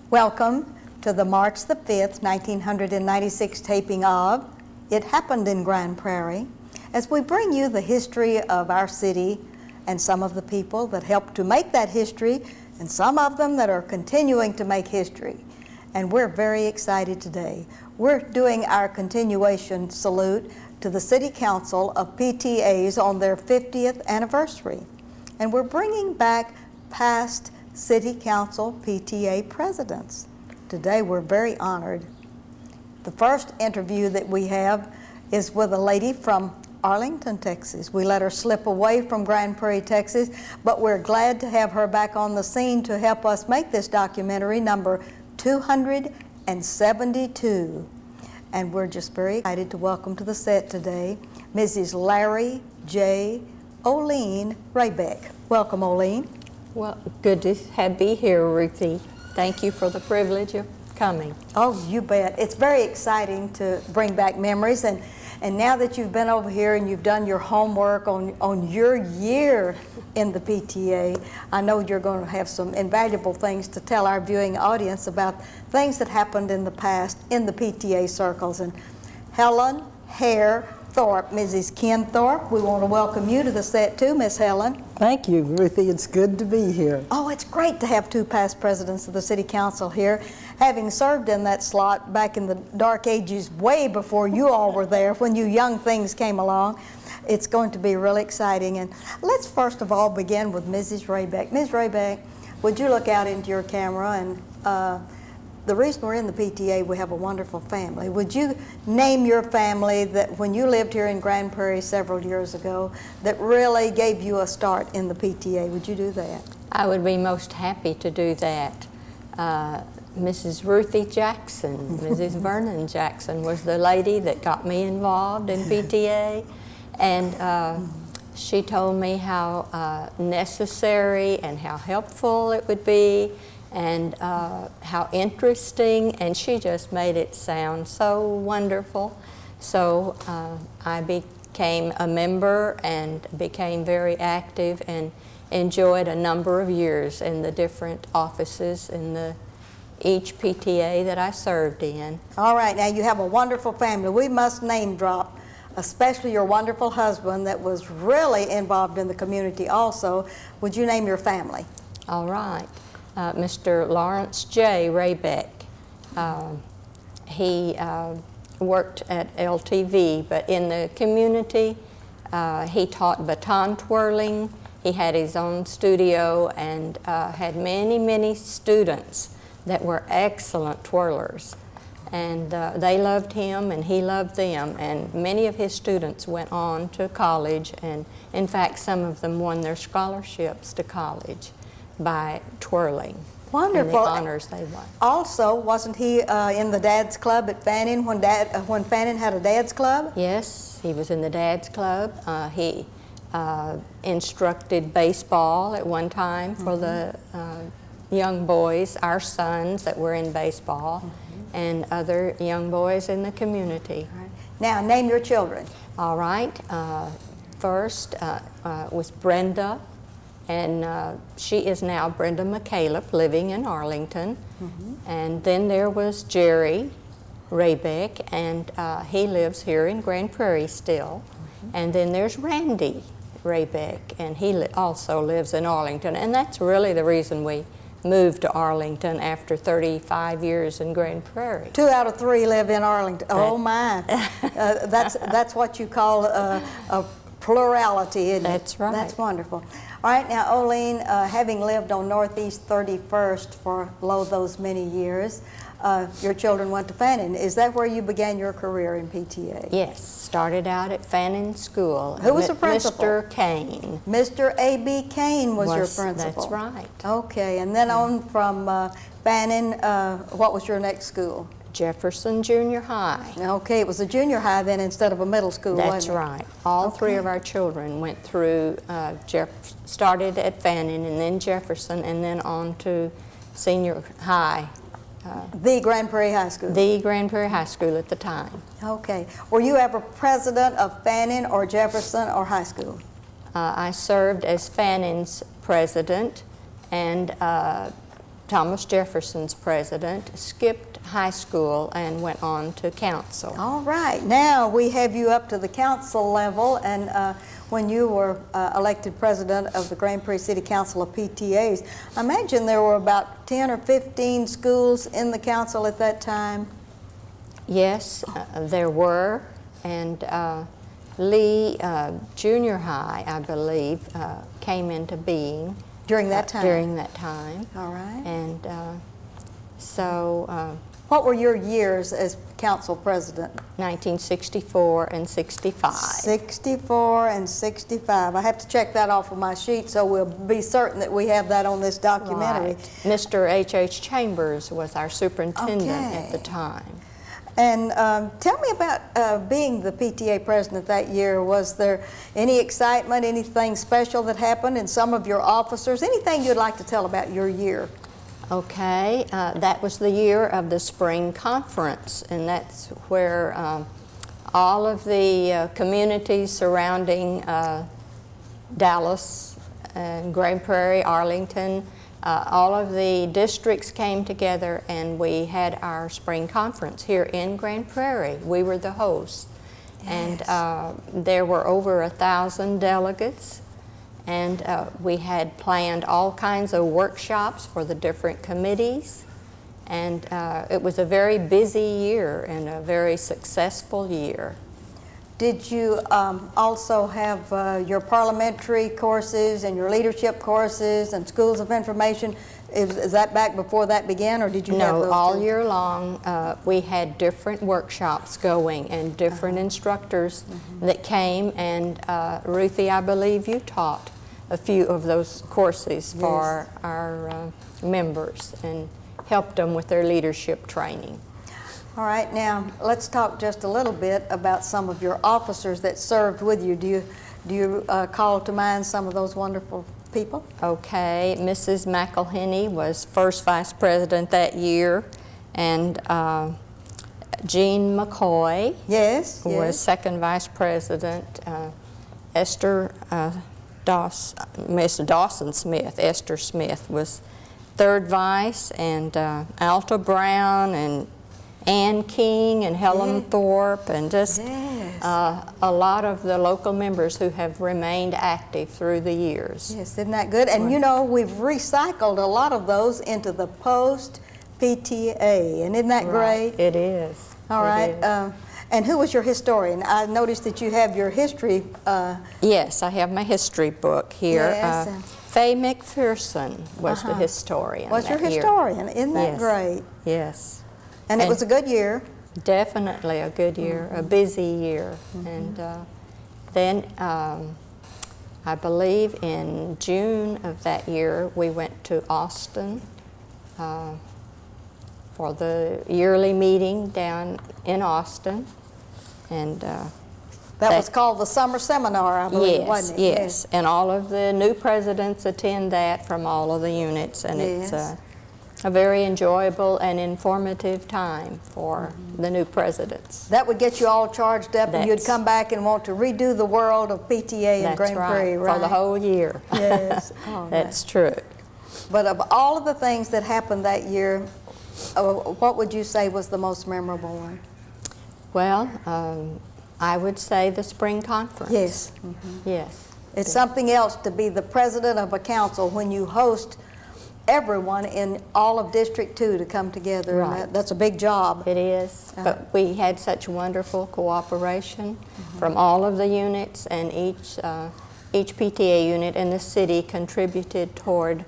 Welcome to the March the 5th, 1996 taping of It Happened in Grand Prairie, as we bring you the history of our city and some of the people that helped to make that history and some of them that are continuing to make history. And we're very excited today. We're doing our continuation salute to the City Council of PTAs on their 50th anniversary. And we're bringing back past City Council PTA presidents. Today we're very honored. The first interview that we have is with a lady from Arlington, Texas. We let her slip away from Grand Prairie, Texas, but we're glad to have her back on the scene to help us make this documentary number 272. And we're just very excited to welcome to the set today Mrs. Larry J. Oline Raybeck. Welcome, Oline. Well, good to be here, Ruthie. Thank you for the privilege of coming. Oh, you bet. It's very exciting to bring back memories, and now that you've been over here and you've done your homework on your year in the PTA, I know you're going to have some invaluable things to tell our viewing audience about things that happened in the past in the PTA circles. And Helen Hare Thorpe, Mrs. Ken Thorpe, we want to welcome you to the set too, Miss Helen. Thank you, Ruthie. It's good to be here. Oh, it's great to have two past presidents of the City Council here, having served in that slot back in the dark ages way before you all were there, when you young things came along. It's going to be really exciting. And let's first of all begin with Mrs. Raybeck. Ms. Raybeck, would you look out into your camera? And the reason we're in the PTA, we have a wonderful family. Would you name your family that when you lived here in Grand Prairie several years ago that really gave you a start in the PTA? Would you do that? I would be most happy to do that. Mrs. Ruthie Jackson, Mrs. Vernon Jackson was the lady that got me involved in PTA, and she told me how necessary and how helpful it would be, and how interesting, and she just made it sound so wonderful. So I became a member and became very active and enjoyed a number of years in the different offices in each PTA that I served in. All right, now you have a wonderful family. We must name drop, especially your wonderful husband that was really involved in the community also. Would you name your family? All right. Mr. Lawrence J. Raybeck. He worked at LTV, but in the community he taught baton twirling. He had his own studio and had many, many students that were excellent twirlers. And they loved him and he loved them, and many of his students went on to college, and in fact some of them won their scholarships to college by twirling. Wonderful. And the honors they won. Also, wasn't he in the Dad's Club at Fannin when Fannin had a Dad's Club? Yes, he was in the Dad's Club. He instructed baseball at one time for the young boys, our sons that were in baseball, and other young boys in the community. Right. Now, name your children. All right. First was Brenda, and she is now Brenda McCaleb, living in Arlington. And then there was Jerry Raybeck, and he lives here in Grand Prairie still. And then there's Randy Raybeck, and he also lives in Arlington. And that's really the reason we moved to Arlington after 35 years in Grand Prairie. 2 out of 3 live in Arlington. Oh my, that's what you call a plurality, isn't it? That's right. That's wonderful. All right, now Oline, having lived on Northeast 31st for those many years, your children went to Fannin. Is that where you began your career in PTA? Yes, started out at Fannin School. Who was the principal? Mr. Kane. Mr. A.B. Kane was your principal. That's right. Okay, and then on from Fannin, what was your next school? Jefferson Junior High. Okay, it was a junior high then instead of a middle school, That's wasn't it? right. All three of our children went through, started at Fannin and then Jefferson and then on to senior high. The Grand Prairie High School? The Grand Prairie High School at the time. Okay. Were you ever president of Fannin or Jefferson or high school? I served as Fannin's president, and Thomas Jefferson's president, skipped high school and went on to council. All right, now we have you up to the council level, and when you were elected president of the Grand Prairie City Council of PTAs, I imagine there were about 10 or 15 schools in the council at that time? Yes, there were, and Lee Junior High, I believe, came into being. During that time? During that time. All right. And so... what were your years as council president? 1964 and 65. 64 and 65. I have to check that off of my sheet, so we'll be certain that we have that on this documentary. Right. Mr. H.H. Chambers was our superintendent at the time. And tell me about being the PTA president that year. Was there any excitement, anything special that happened in some of your officers? Anything you'd like to tell about your year? Okay, that was the year of the spring conference, and that's where all of the communities surrounding Dallas and Grand Prairie, Arlington, all of the districts came together, and we had our spring conference here in Grand Prairie. We were the hosts. Yes. And there were over 1,000 delegates, and we had planned all kinds of workshops for the different committees, and it was a very busy year and a very successful year. Did you also have your parliamentary courses and your leadership courses and schools of information? Is that back before that began, or did you have those? No, all year long we had different workshops going and different instructors that came, and Ruthie, I believe you taught a few of those courses for our members and helped them with their leadership training. All right, now let's talk just a little bit about some of your officers that served with you. Do you call to mind some of those wonderful people? Okay, Mrs. McElhenney was first vice president that year, and Jean McCoy was second vice president. Esther Miss Dawson Smith, Esther Smith was third vice, and Alta Brown and Ann King and Helen Thorpe, and just a lot of the local members who have remained active through the years. Yes, isn't that good? And you know, we've recycled a lot of those into the post-PTA, and isn't that great? It is. All right. And who was your historian? I noticed that you have your history. Yes, I have my history book here. Yes. Faye McPherson was the historian. Was your historian? Isn't that great? Yes. And it was a good year. Definitely a good year, a busy year. And then I believe in June of that year we went to Austin for the yearly meeting down in Austin. And that was called the summer seminar, I believe, wasn't it? Yes, and all of the new presidents attend that from all of the units, and it's a very enjoyable and informative time for the new presidents. That would get you all charged up, and you'd come back and want to redo the world of PTA in Grand Prairie, right? For the whole year. Yes. That's true. But of all of the things that happened that year, what would you say was the most memorable one? Well, I would say the spring conference. Yes. Yes. It's something else to be the president of a council when you host everyone in all of District 2 to come together. Right. And that's a big job. It is. But we had such wonderful cooperation from all of the units, and each PTA unit in the city contributed toward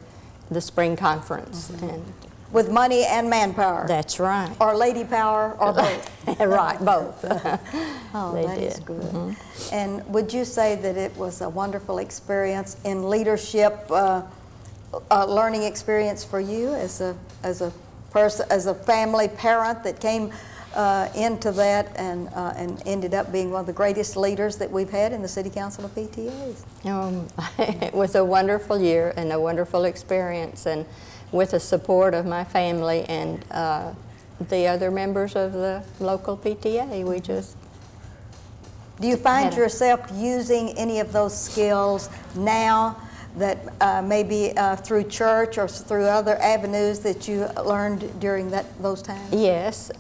the spring conference. And with money and manpower. That's right. Or lady power, or both. Right, both. That is good. And would you say that it was a wonderful experience in leadership, learning experience for you as a person, as a family parent that came into that and ended up being one of the greatest leaders that we've had in the City Council of PTAs? It was a wonderful year and a wonderful experience, and with the support of my family and the other members of the local PTA, we just... Do you find yourself using any of those skills now that maybe through church or through other avenues that you learned during those times? Yes,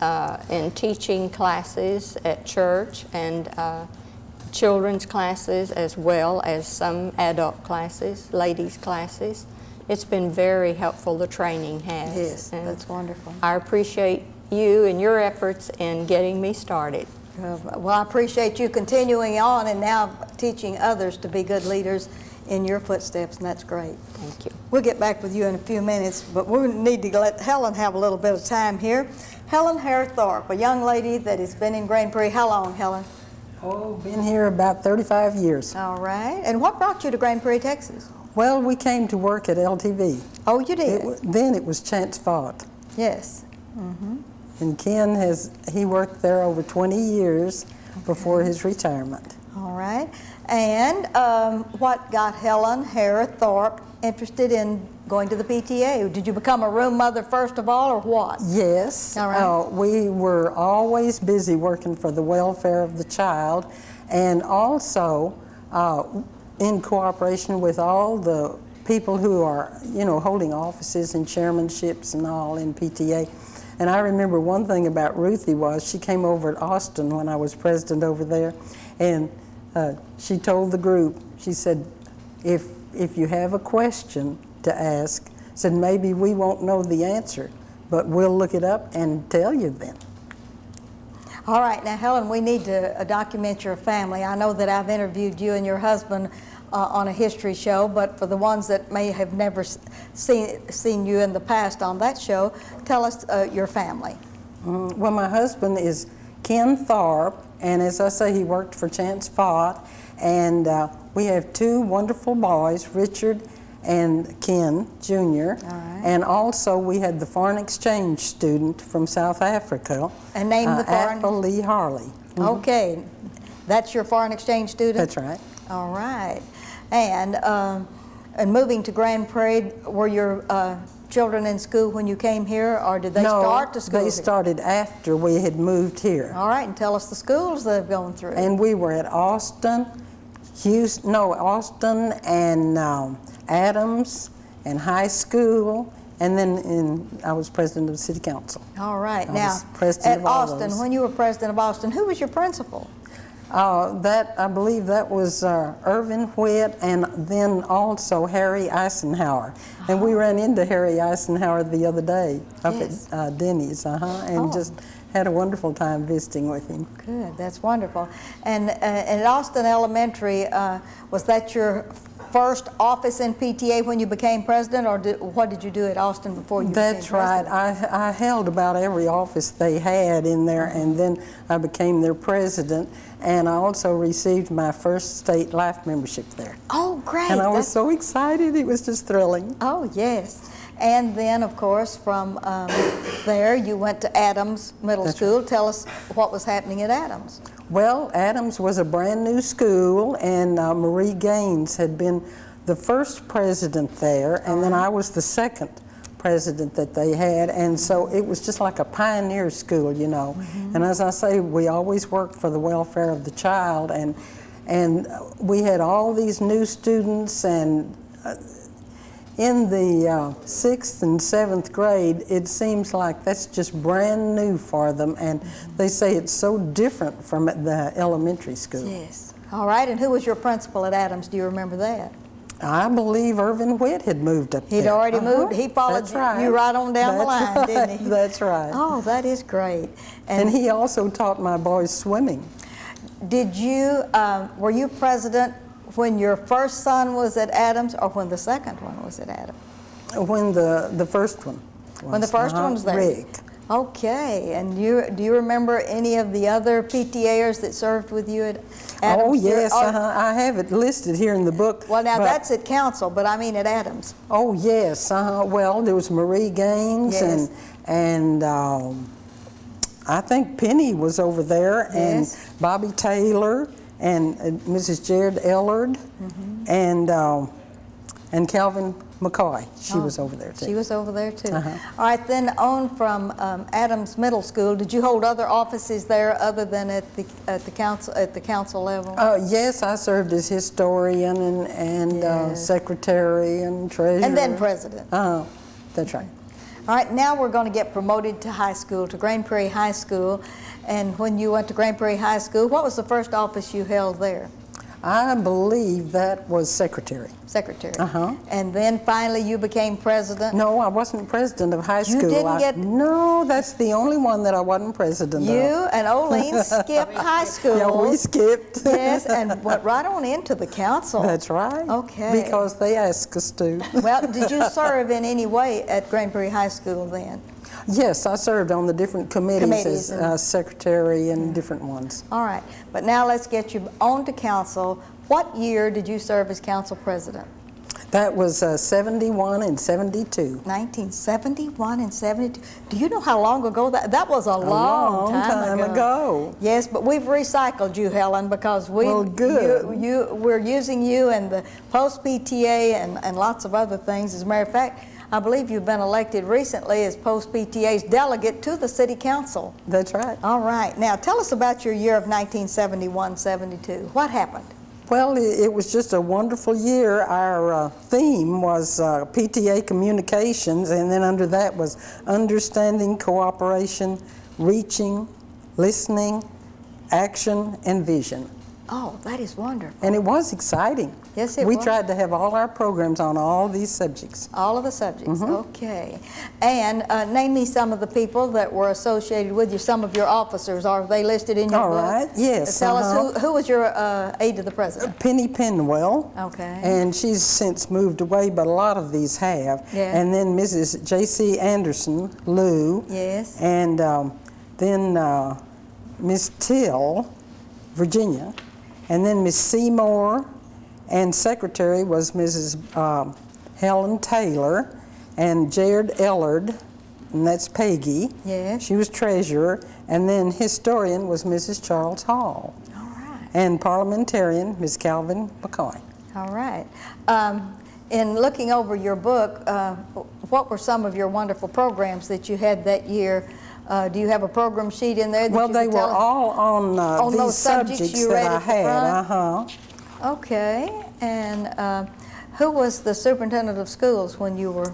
in teaching classes at church and children's classes as well as some adult classes, ladies' classes. It's been very helpful, the training has. Yes, and that's wonderful. I appreciate you and your efforts in getting me started. Well, I appreciate you continuing on and now teaching others to be good leaders in your footsteps, and that's great. Thank you. We'll get back with you in a few minutes, but we need to let Helen have a little bit of time here. Helen Hare-Thorpe, a young lady that has been in Grand Prairie. How long, Helen? Oh, been here about 35 years. All right. And what brought you to Grand Prairie, Texas? Well, we came to work at LTV. Oh, you did? Then it was Chance Fott. Yes. And Ken he worked there over 20 years before his retirement. All right. And what got Helen Hare-Thorpe interested in going to the PTA? Did you become a room mother first of all, or what? Yes. All right. We were always busy working for the welfare of the child, and also in cooperation with all the people who are, holding offices and chairmanships and all in PTA. And I remember one thing about Ruthie was she came over at Austin when I was president over there, and she told the group, she said, if you have a question to ask, said maybe we won't know the answer, but we'll look it up and tell you then. All right, now Helen, we need to document your family. I know that I've interviewed you and your husband on a history show, but for the ones that may have never seen you in the past on that show, tell us your family. Well, my husband is Ken Thorpe, and as I say, he worked for Chance Fott, and we have two wonderful boys, Richard and Ken Jr., and also we had the foreign exchange student from South Africa, and name the foreign... Apple Lee Harley. Okay, that's your foreign exchange student? That's right. All right. And moving to Grand Prairie, were your children in school when you came here, or did they start to school? No, they here? started after we had moved here. All right, and tell us the schools they've gone through. And we were at Austin, Austin and Adams and high school, and then I was president of the city council. All right. I now, was president at of all Austin, those. when you were president of Austin, who was your principal? I believe that was Irvin Whitt, and then also Harry Eisenhower. And we ran into Harry Eisenhower the other day up at Denny's, and just had a wonderful time visiting with him. Good, that's wonderful. And at Austin Elementary, was that your first office in PTA when you became president, or what did you do at Austin before you became president? That's right. I held about every office they had in there, and then I became their president, and I also received my first state life membership there. Oh, great. And I was so excited. It was just thrilling. Oh, yes. And then, of course, from there, you went to Adams Middle School. Right. Tell us what was happening at Adams. Well, Adams was a brand new school, and Marie Gaines had been the first president there, and then I was the second president that they had, and so it was just like a pioneer school, And as I say, we always worked for the welfare of the child, and we had all these new students, and in the 6th and 7th grade, it seems like that's just brand new for them, and they say it's so different from the elementary school. Yes. All right, and who was your principal at Adams? Do you remember that? I believe Irvin Whitt had moved up there. He'd already moved. He followed you right on down the line, didn't he? That's right. Oh, that is great. And he also taught my boys swimming. Did you, were you president when your first son was at Adams, or when the second one was at Adams? When the first one was. When the first one was there? Rick. Okay, and do you remember any of the other PTAers that served with you at Adams? Oh, yes, I have it listed here in the book. Well, now that's at council, but I mean at Adams. Oh, yes, well, there was Marie Gaines, yes. and I think Penny was over there, yes. and Bobby Taylor, and Mrs. Jared Ellard, and Calvin McCoy. She Oh, was over there too. She was over there too. Uh-huh. All right, then on from Adams Middle School, did you hold other offices there other than at the council level? Yes, I served as historian and Yes. secretary and treasurer. And then president. That's right. All right, now we're going to get promoted to high school, to Grand Prairie High School. And when you went to Grand Prairie High School, what was the first office you held there? I believe that was secretary. Secretary. Uh-huh. And then finally you became president? No, I wasn't president of high school. No, that's the only one that I wasn't president of. You and Olene skipped high school. Yeah, we skipped. Yes, and went right on into the council. That's right. Okay. Because they asked us to. Well, did you serve in any way at Grand Prairie High School then? Yes, I served on the different committees and- as secretary and different ones. All right, but now let's get you on to council. What year did you serve as council president? That was 71 and 72. 1971 and 72. Do you know how long ago that was? A long time ago. Yes, but we've recycled you, Helen, because Well, good. we're using you in the post PTA and lots of other things. As a matter of fact, I believe you've been elected recently as post PTA's delegate to the city council. That's right. All right, now tell us about your year of 1971-72. What happened? Well, it was just a wonderful year. Our theme was PTA communications, and then under that was understanding, cooperation, reaching, listening, action, and vision. Oh, that is wonderful. And it was exciting. Yes, it We was. tried to have all our programs on all these subjects. All of the subjects, Mm-hmm. okay. And name me some of the people that were associated with you, some of your officers. Are they listed in your All book? right, yes, Tell uh-huh. us, who was your aide to the president? Penny Penwell. Okay. And she's since moved away, but a lot of these have. Yeah. And then Mrs. J.C. Anderson, Lou. Yes. And then Miss Till, Virginia. And then Miss Seymour, and secretary was Mrs. Helen Taylor, and Jared Ellard, and that's Peggy. Yes. She was treasurer, and then historian was Mrs. Charles Hall. All right. And parliamentarian, Ms. Calvin McCoy. All right. In looking over your book, what were some of your wonderful programs that you had that year? Do you have a program sheet in there? Well, they were all on these those subjects you read that I at the had. front? Okay. And who was the superintendent of schools when you were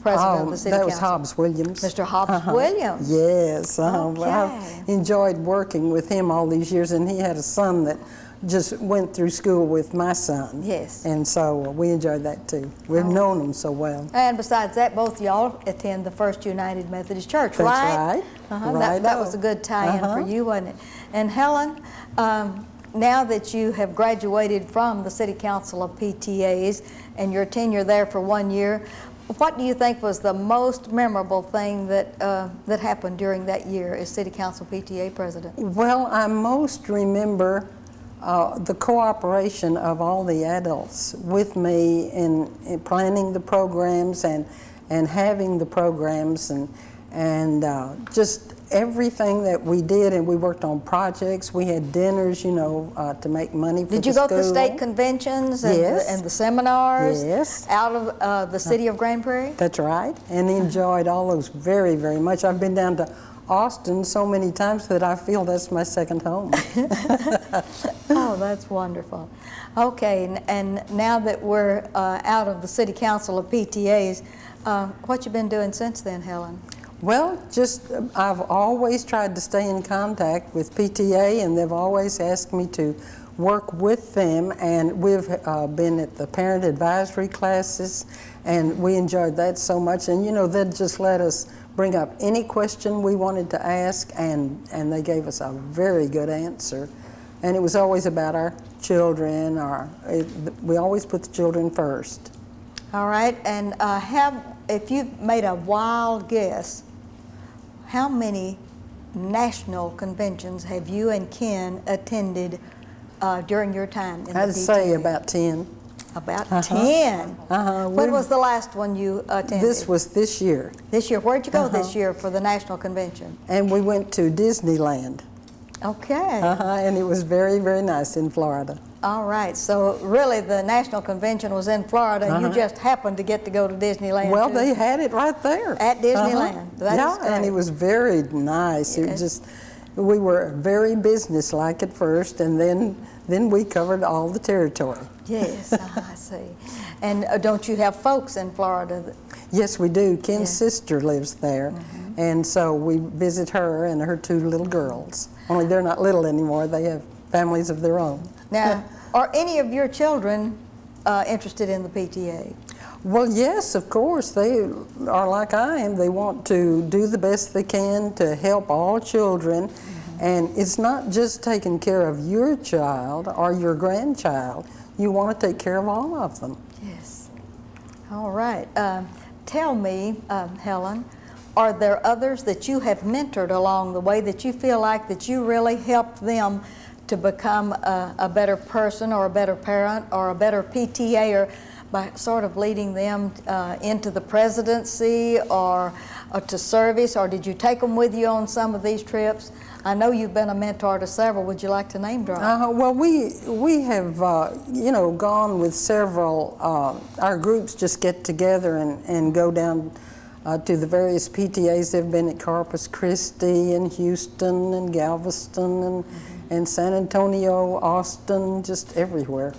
president of the city council? That was Hobbs Williams. Mr. Hobbs Williams. Yes. Okay. I enjoyed working with him all these years, and he had a son that just went through school with my son. Yes. And so we enjoyed that too. We've known him so well. And besides that, both y'all attend the First United Methodist Church, That's right? right. That was a good tie-in for you, wasn't it? And Helen, now that you have graduated from the City Council of PTAs and your tenure there for 1 year, what do you think was the most memorable thing that that happened during that year as City Council PTA president? Well, I most remember the cooperation of all the adults with me in planning the programs and having the programs and just everything that we did. And we worked on projects. We had dinners, you know, to make money for the school. Did you go to the state conventions and, Yes. and the seminars Yes. out of the city of Grand Prairie? That's right, and enjoyed all those very, very much. I've been down to Austin so many times that I feel that's my second home. Oh, that's wonderful. Okay, and now that we're out of the City Council of PTAs, what you been doing since then, Helen? Well, just I've always tried to stay in contact with PTA, and they've always asked me to work with them, and we've been at the parent advisory classes, and we enjoyed that so much. And you know, they'd just let us bring up any question we wanted to ask, and they gave us a very good answer. And it was always about our children. We always put the children first. All right, and if you made a wild guess, how many national conventions have you and Ken attended during your time in the I'd say PTA? about 10. About 10? When was the last one you attended? This was this year. This year. Where'd you go this year for the national convention? And we went to Disneyland. Okay. And it was very, very nice in Florida. All right, so really the national convention was in Florida, and you just happened to get to go to Disneyland. Well, too. they had it right there. At Disneyland. That yeah, is great. and it was very nice. It Yes. just, we were very businesslike at first, and then we covered all the territory. Yes, I see. And don't you have folks in Florida? Yes, we do. Ken's Yeah. sister lives there, and so we visit her and her 2 little girls. Only they're not little anymore. They have families of their own. Now, are any of your children interested in the PTA? Well, yes, of course. They are like I am. They want to do the best they can to help all children. And it's not just taking care of your child or your grandchild. You want to take care of all of them. Yes. All right. Tell me, Helen, are there others that you have mentored along the way that you feel like that you really helped them to become a better person or a better parent or a better PTA, or by sort of leading them into the presidency or to service, or did you take them with you on some of these trips? I know you've been a mentor to several. Would you like to name drop? Well, we have, gone with several, our groups just get together and go down to the various PTAs. They've been at Corpus Christi and Houston and Galveston and San Antonio, Austin, just everywhere.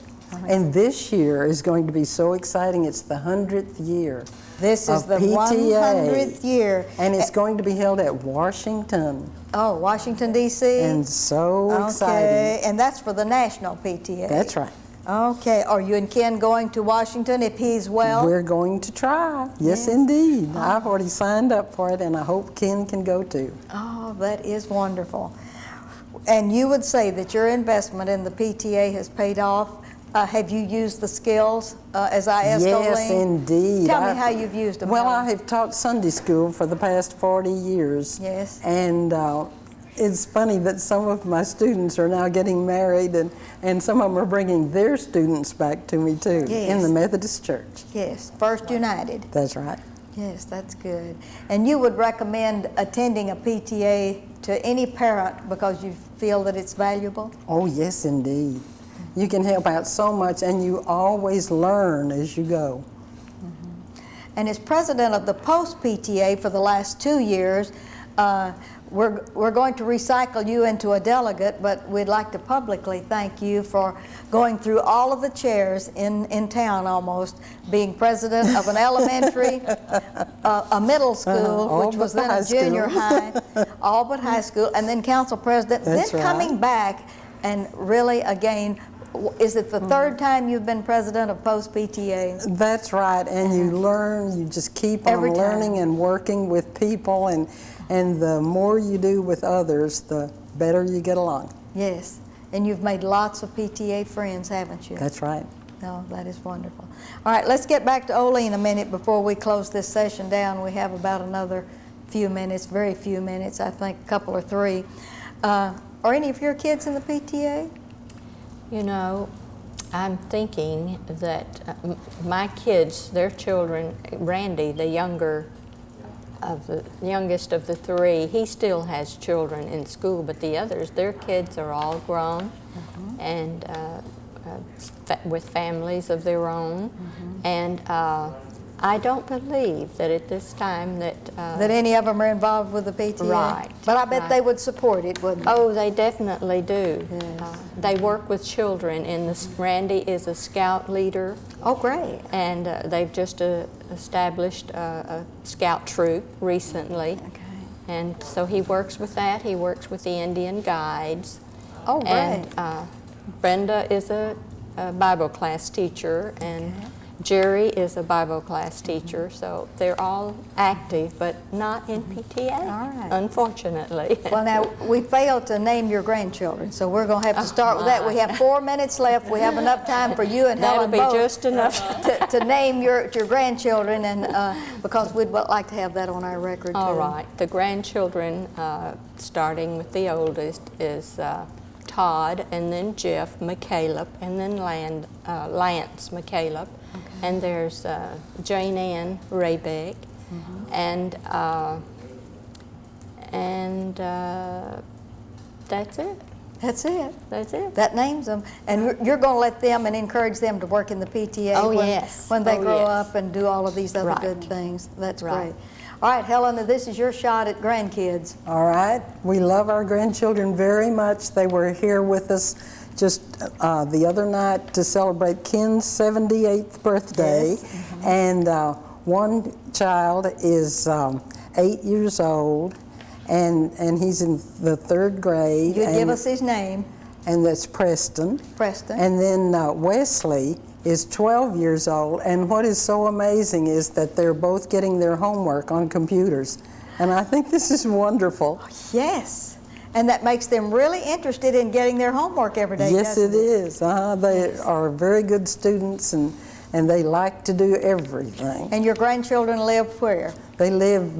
And this year is going to be so exciting. It's the 100th year. This is of the PTA, 100th year. And it's going to be held at Washington. Oh, Washington, D.C.? And so Okay, exciting. and that's for the National PTA. That's right. Okay, are you and Ken going to Washington if he's well? We're going to try. Yes, Yes. indeed. I've already signed up for it, and I hope Ken can go too. Oh, that is wonderful. And you would say that your investment in the PTA has paid off. Have you used the skills as I asked Yes, Olene? indeed. Tell me how you've used them. Well, Helen. I have taught Sunday school for the past 40 years. Yes. And it's funny that some of my students are now getting married, and some of them are bringing their students back to me too, Yes. in the Methodist Church. Yes, First United. That's right. Yes, that's good. And you would recommend attending a PTA to any parent because you feel that it's valuable? Oh, yes, indeed. You can help out so much, and you always learn as you go. And as president of the Post PTA for the last 2 years, we're going to recycle you into a delegate, but we'd like to publicly thank you for going through all of the chairs in town almost, being president of an elementary, a middle school, all which but was the then high a junior school. high, all but high school, and then council president, That's then right. coming back and really again, is it the third time you've been president of Post PTA? That's right, and you learn, you just keep on Every time. learning and working with people, and the more you do with others, the better you get along. Yes, and you've made lots of PTA friends, haven't you? That's right. No, that is wonderful. All right, let's get back to Olene a minute before we close this session down. We have about another few minutes, very few minutes, I think a couple or three. Are any of your kids in the PTA? You know, I'm thinking that my kids, their children, Randy, the youngest of the three, he still has children in school, but the others, their kids are all grown and with families of their own. And I don't believe that at this time that Any of them are involved with the PTA? Right, But I bet right. they would support it, wouldn't they? Oh, they definitely do. Yes. They work with children, and Randy is a scout leader, Oh, great. and they've just established a scout troop recently. Okay. And so he works with that. He works with the Indian guides. Oh, great. And Brenda is a Bible class teacher, and Jerry is a Bible class teacher, so they're all active, but not in PTA, All right. unfortunately. Well, now, we failed to name your grandchildren, so we're going to have to start with that. We have 4 minutes left. We have enough time for you and That'll Helen be both just enough. to name your grandchildren, and because we'd like to have that on our record, too. All right. The grandchildren, starting with the oldest, is Todd, and then Jeff McCaleb, and then Lance McCaleb. Okay. And there's Jane Ann Raybeck, and that's it. That's it. That's it. That names them. And you're going to let them and encourage them to work in the PTA Oh, when, yes. when they Oh, grow yes. up and do all of these other Right. good things. That's Right. great. All right, Helena, this is your shot at grandkids. All right. We love our grandchildren very much. They were here with us just the other night to celebrate Ken's 78th birthday. Yes. And one child is 8 years old, and he's in the 3rd grade. You and, give us his name, and that's Preston. Preston. And then Wesley is 12 years old, and what is so amazing is that they're both getting their homework on computers. And I think this is wonderful. Yes. And that makes them really interested in getting their homework every day, Yes, it doesn't is. They are very good students, and they like to do everything. And your grandchildren live where? They live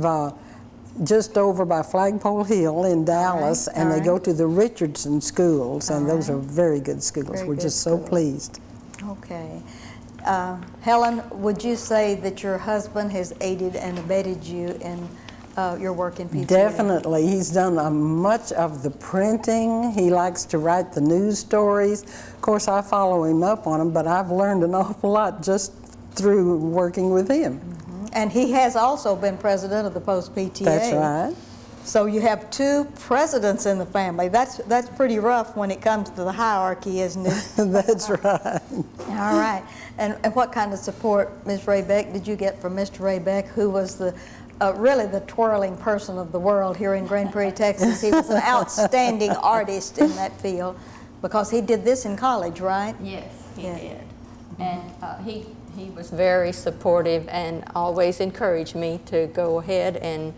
just over by Flagpole Hill in Dallas, and they go to the Richardson schools, and those are very good schools. Very We're good just so schools. pleased. Okay. Helen, would you say that your husband has aided and abetted you in your work in PTA? Definitely. He's done much of the printing. He likes to write the news stories. Of course, I follow him up on them, but I've learned an awful lot just through working with him. And he has also been president of the Post PTA. That's right. So you have 2 presidents in the family. That's pretty rough when it comes to the hierarchy, isn't it? That's right. All right. And what kind of support, Ms. Raybeck, did you get from Mr. Raybeck, who was the really the twirling person of the world here in Grand Prairie, Texas? He was an outstanding artist in that field because he did this in college, right? Yes, he Yeah. did. And he was very supportive and always encouraged me to go ahead and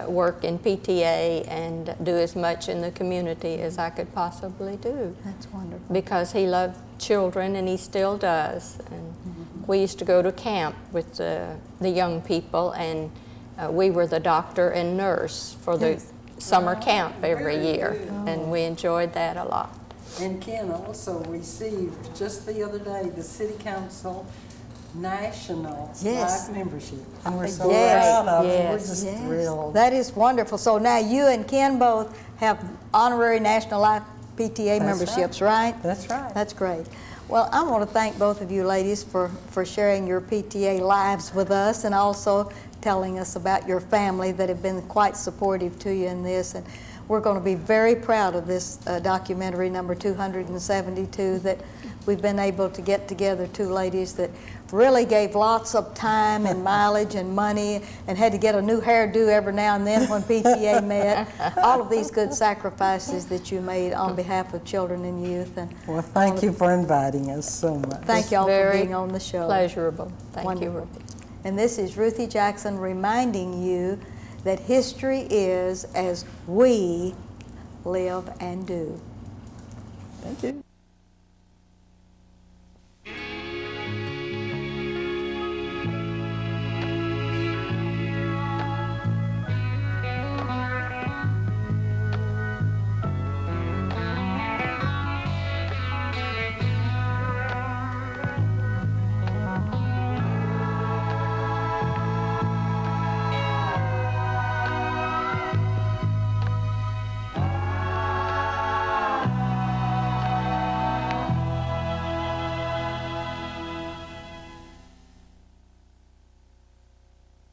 work in PTA and do as much in the community as I could possibly do. That's wonderful. Because he loved children, and he still does. And we used to go to camp with the young people, and we were the doctor and nurse for the summer camp every year, and we enjoyed that a lot. And Ken also received, just the other day, the City Council National Yes. Life Membership. And we're so Yes. proud of it. We're Yes. just Yes. thrilled. That is wonderful. So now you and Ken both have honorary National Life PTA That's memberships, right? That's right. That's great. Well, I want to thank both of you ladies for sharing your PTA lives with us, and also telling us about your family that have been quite supportive to you in this. And we're going to be very proud of this documentary number 272 that we've been able to get together, 2 ladies that really gave lots of time and mileage and money and had to get a new hairdo every now and then when PTA met. All of these good sacrifices that you made on behalf of children and youth. And Well, thank you for inviting us so much. thank y'all for Very being on the show. pleasurable. Thank Wonderful. you, Ruthie. And this is Ruthie Jackson reminding you that history is as we live and do. Thank you.